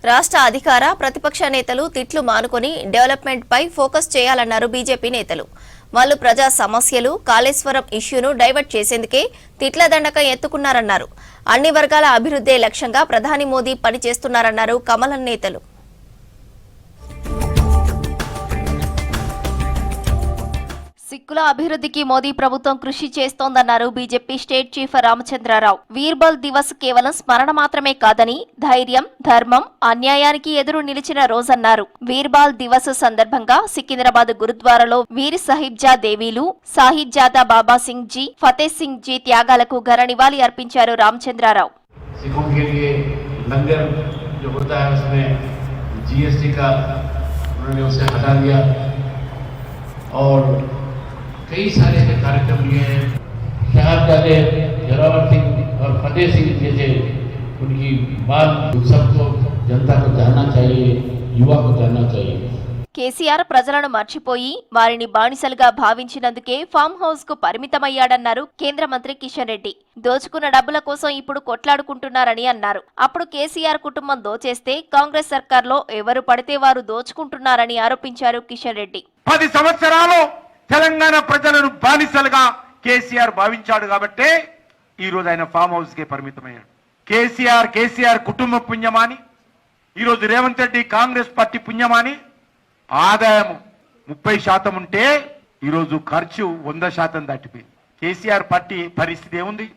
రాష్ట్ర అధికార ప్రతిపక్ష నేతలు తిట్లు మానుకొని డెవలప్మెంట్ పై ఫోకస్ చేయాలన్నారు బీజేపీ నేతలు. వాళ్ళు ప్రజా సమస్యలు కాళేశ్వరం ఇష్యూను డైవర్ట్ చేసేందుకే తిట్ల దండకం ఎత్తుకున్నారన్నారు. అన్ని వర్గాల అభివృద్ధే లక్ష్యంగా ప్రధాని మోదీ పనిచేస్తున్నారన్నారు కమలం నేతలు. సిక్కుల అభివృద్ధికి మోదీ ప్రభుత్వం కృషి చేస్తోందన్నారు BJP state chief Ramachandra Rao. Veer Bal Diwas కేవలం స్మరణ మాత్రమే కాదని ధైర్యం, ధర్మం, అన్యాయానికి ఎదురు నిలిచిన రోజన్నారు. వీర్బాల్ దివస్ సందర్భంగా సికింద్రాబాద్ గురుద్వారాలో వీర్ సాహిబ్జా దేవీలు, సాహిబ్జాదా బాబా సింగ్ జీ, ఫతే సింగ్ జీ త్యాగాలకు ఘన నివాళి అర్పించారు రామచంద్రరావు. कई सारे ऐसे कार्यक्रम लिए हैं. शहाबजादे जोरावर सिंह और फतेह सिंह जैसे उनकी बात सबको जनता को जानना चाहिए, युवा को जानना चाहिए. కేసీఆర్ ప్రజలను మర్చిపోయి వారిని బానిసలుగా భావించినందుకే ఫామ్ హౌస్ కు పరిమితమయ్యాడన్నారు కేంద్ర మంత్రి కిషన్ రెడ్డి. దోచుకున్న డబ్బుల కోసం ఇప్పుడు కొట్లాడుకుంటున్నారని అన్నారు. అప్పుడు కేసీఆర్ కుటుంబం దోచేస్తే కాంగ్రెస్ సర్కార్లో ఎవరు పడితే వారు దోచుకుంటున్నారని ఆరోపించారు కిషన్ రెడ్డి. 10 సంవత్సరాలు తెలంగాణ ప్రజలను బానిసలుగా కేసీఆర్ భావించాడు కాబట్టే ఈ రోజు ఆయన ఫామ్ హౌస్ కే పరిమితమయ్యాడు. కేసీఆర్ కుటుంబ పుణ్యమాని, ఈరోజు రేవంత్ రెడ్డి కాంగ్రెస్ పార్టీ పుణ్యమాని. ఆదాయం 30% ఉంటే ఈరోజు ఖర్చు 100% దాటిపోయింది. కేసీఆర్ పార్టీ పరిస్థితి ఏముంది?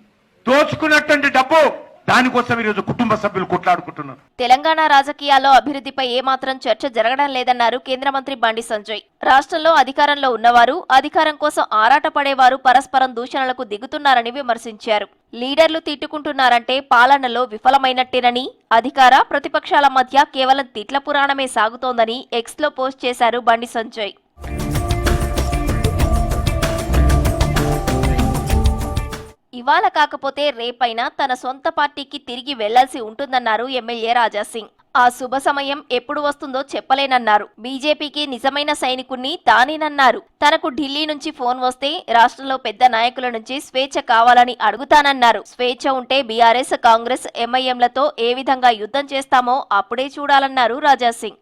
దోచుకున్నటువంటి డబ్బు దానికోసం ఈరోజు కుటుంబ సభ్యులు కొట్లాడుకుంటున్నారు. తెలంగాణ రాజకీయాల్లో అభివృద్ధిపై ఏమాత్రం చర్చ జరగడం లేదన్నారు కేంద్ర మంత్రి బండి సంజయ్. రాష్ట్రంలో అధికారంలో ఉన్నవారు, అధికారం కోసం ఆరాటపడేవారు పరస్పరం దూషణలకు దిగుతున్నారని విమర్శించారు. లీడర్లు తిట్టుకుంటున్నారంటే పాలనలో విఫలమైనట్టేనని, అధికార ప్రతిపక్షాల మధ్య కేవలం తిట్ల పురాణమే సాగుతోందని ఎక్స్లో పోస్ట్ చేశారు బండి సంజయ్. ఇవాళ కాకపోతే రేపైనా తన సొంత పార్టీకి తిరిగి వెళ్లాల్సి ఉంటుందన్నారు ఎమ్మెల్యే రాజాసింగ్. ఆ శుభ సమయం ఎప్పుడు వస్తుందో చెప్పలేనన్నారు. బీజేపీకి నిజమైన సైనికుణ్ణి తానేనన్నారు. తనకు ఢిల్లీ నుంచి ఫోన్ వస్తే రాష్ట్రంలో పెద్ద నాయకుల నుంచి స్వేచ్ఛ కావాలని అడుగుతానన్నారు. స్వేచ్ఛ ఉంటే బీఆర్ఎస్, కాంగ్రెస్, ఎంఐఎంలతో ఏ విధంగా యుద్ధం చేస్తామో అప్పుడే చూడాలన్నారు రాజాసింగ్.